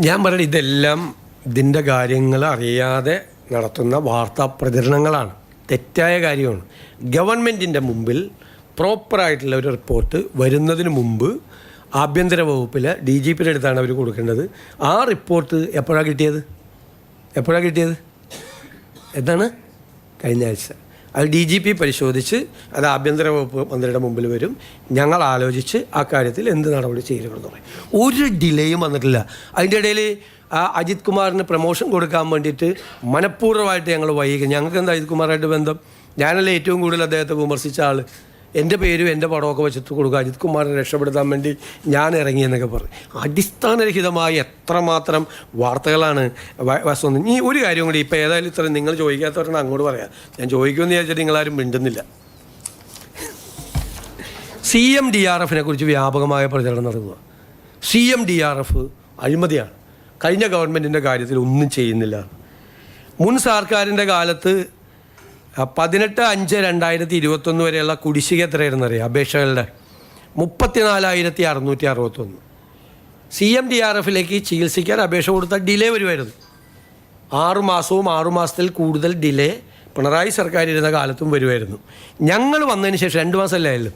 ഞാൻ പറയട്ടെ, ഇതെല്ലാം ഇതിൻ്റെ കാര്യങ്ങൾ അറിയാതെ നടത്തുന്ന വാർത്താ പ്രചരണങ്ങളാണ്, തെറ്റായ കാര്യമാണ്. ഗവൺമെൻറ്റിൻ്റെ മുമ്പിൽ പ്രോപ്പറായിട്ടുള്ള ഒരു റിപ്പോർട്ട് വരുന്നതിന് മുമ്പ് ആഭ്യന്തര വകുപ്പിൽ DGPയുടെ അടുത്താണ് അവർ കൊടുക്കേണ്ടത്. ആ റിപ്പോർട്ട് എപ്പോഴാണ് കിട്ടിയത്? എന്താണ്? കഴിഞ്ഞ ആഴ്ച. അത് DGP പരിശോധിച്ച് അത് ആഭ്യന്തര വകുപ്പ് മന്ത്രിയുടെ മുമ്പിൽ വരും. ഞങ്ങൾ ആലോചിച്ച് ആ കാര്യത്തിൽ എന്ത് നടപടി ചെയ്യണമെന്ന് പറയും. ഒരു ഡിലേയും വന്നിട്ടില്ല. അതിൻ്റെ ഇടയിൽ അജിത് കുമാറിന് പ്രമോഷൻ കൊടുക്കാൻ വേണ്ടിയിട്ട് മനഃപൂർവ്വമായിട്ട് ഞങ്ങൾ വൈകി. ഞങ്ങൾക്ക് എന്താ അജിത് കുമാറായിട്ട് ബന്ധം? ഞാനല്ലേ ഏറ്റവും കൂടുതൽ അദ്ദേഹത്തെ വിമർശിച്ച ആൾ. എൻ്റെ പേരും എൻ്റെ പടമൊക്കെ വെച്ചിട്ട് കൊടുക്കുക, അജിത് കുമാറിനെ രക്ഷപ്പെടുത്താൻ വേണ്ടി ഞാൻ ഇറങ്ങിയെന്നൊക്കെ പറഞ്ഞു. അടിസ്ഥാനരഹിതമായ എത്രമാത്രം വാർത്തകളാണ് വന്നത്. ഈ ഒരു കാര്യം കൂടി, ഇപ്പോൾ ഏതായാലും ഇത്ര നിങ്ങൾ ചോദിക്കാത്തവരാണ് അങ്ങോട്ട് പറയാം. ഞാൻ ചോദിക്കുമെന്ന് വിചാരിച്ചിട്ട് നിങ്ങളാരും മിണ്ടുന്നില്ല. CMDRFനെ കുറിച്ച് വ്യാപകമായ പ്രചരണം നടക്കുക. CMDRF അഴിമതിയാണ്, കഴിഞ്ഞ ഗവൺമെൻറ്റിൻ്റെ കാര്യത്തിൽ ഒന്നും ചെയ്യുന്നില്ല. മുൻ സർക്കാരിൻ്റെ കാലത്ത് 18/5/2021 വരെയുള്ള കുടിശ്ശിക എത്രയായിരുന്നറിയാം? അപേക്ഷകളുടെ 34,661. CMDRFിലേക്ക് ചികിത്സിക്കാൻ അപേക്ഷ കൊടുത്താൽ ഡിലേ വരുമായിരുന്നു. 6 മാസവും 6 മാസത്തിൽ കൂടുതൽ ഡിലേ പിണറായി സർക്കാർ ഇരുന്ന കാലത്തും വരുമായിരുന്നു. ഞങ്ങൾ വന്നതിന് ശേഷം 2 മാസമല്ലേ ആയല്ലോ.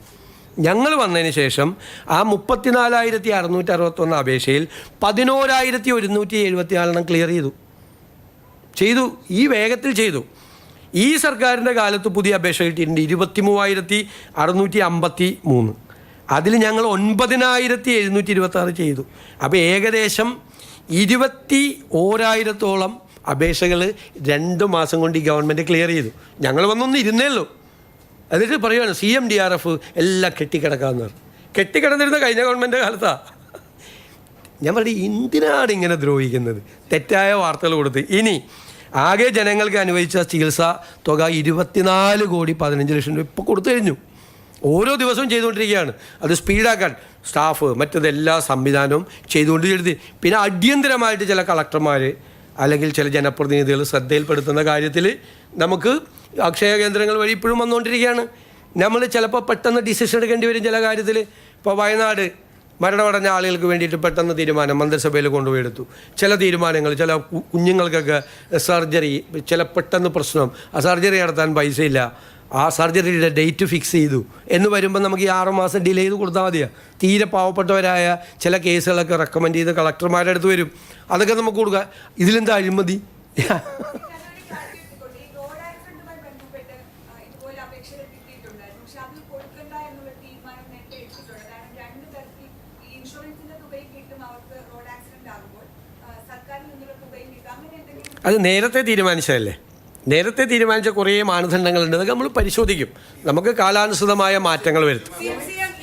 ഞങ്ങൾ വന്നതിന് ശേഷം ആ 34,661 അപേക്ഷയിൽ 11,174 ക്ലിയർ ചെയ്തു. ഈ വേഗത്തിൽ ചെയ്തു. ഈ സർക്കാരിൻ്റെ കാലത്ത് പുതിയ അപേക്ഷ കിട്ടിയിട്ടുണ്ട് 23,653. അതിൽ ഞങ്ങൾ 9,726 ചെയ്തു. അപ്പോൾ ഏകദേശം 21,000-ഓളം അപേക്ഷകൾ 2 മാസം കൊണ്ട് ഈ ഗവൺമെൻറ് ക്ലിയർ ചെയ്തു. ഞങ്ങൾ വന്നൊന്ന് ഇരുന്നേയുള്ളൂ. എന്നിട്ട് പറയുകയാണ് CMDRF എല്ലാം കെട്ടിക്കിടക്കാമെന്ന് പറഞ്ഞു. കെട്ടിക്കിടന്നിരുന്ന കഴിഞ്ഞ ഗവൺമെൻറ് കാലത്താണ്. ഞാൻ പറഞ്ഞു, എന്തിനാണ് ഇങ്ങനെ ദ്രോഹിക്കുന്നത്? തെറ്റായ വാർത്തകൾ കൊടുത്ത്. ഇനി ആകെ ജനങ്ങൾക്ക് അനുവദിച്ച ചികിത്സാ തുക 24,15,00,000 രൂപ ഇപ്പോൾ കൊടുത്തു കഴിഞ്ഞു. ഓരോ ദിവസവും ചെയ്തുകൊണ്ടിരിക്കുകയാണ്. അത് സ്പീഡാക്കാൻ സ്റ്റാഫ് മറ്റതെല്ലാ സംവിധാനവും ചെയ്തുകൊണ്ടിരിക്കുന്നത്. പിന്നെ അടിയന്തരമായിട്ട് ചില കളക്ടർമാർ അല്ലെങ്കിൽ ചില ജനപ്രതിനിധികൾ ശ്രദ്ധയിൽപ്പെടുത്തുന്ന കാര്യത്തിൽ നമുക്ക് അക്ഷയ കേന്ദ്രങ്ങൾ വഴി ഇപ്പോഴും വന്നുകൊണ്ടിരിക്കുകയാണ്. നമ്മൾ ചിലപ്പോൾ പെട്ടെന്ന് ഡിസിഷൻ എടുക്കേണ്ടി വരും ചില കാര്യത്തിൽ. ഇപ്പോൾ വയനാട് മരണമടഞ്ഞ ആളുകൾക്ക് വേണ്ടിയിട്ട് പെട്ടെന്ന് തീരുമാനം മന്ത്രിസഭയിൽ കൊണ്ടുപോയി എടുത്തു. ചില തീരുമാനങ്ങൾ, ചില കുഞ്ഞുങ്ങൾക്കൊക്കെ സർജറി, ചില പെട്ടെന്ന് പ്രശ്നം, ആ സർജറി നടത്താൻ പൈസയില്ല, ആ സർജറിയുടെ ഡേറ്റ് ഫിക്സ് ചെയ്തു എന്ന് വരുമ്പോൾ നമുക്ക് ഈ 6 മാസം ഡിലേ ചെയ്ത് കൊടുത്താൽ മതിയാണ്. തീരെ പാവപ്പെട്ടവരായ ചില കേസുകളൊക്കെ റെക്കമെൻഡ് ചെയ്ത് കളക്ടർമാരുടെ അടുത്ത് വരും. അതൊക്കെ നമുക്ക് കൊടുക്കുക. ഇതിലെന്താ അഴിമതി? അത് നേരത്തെ തീരുമാനിച്ചതല്ലേ. നേരത്തെ തീരുമാനിച്ച കുറേ മാനദണ്ഡങ്ങളുണ്ട്. അതൊക്കെ നമ്മൾ പരിശോധിക്കും. നമുക്ക് കാലാനുസൃതമായ മാറ്റങ്ങൾ വരുത്തും.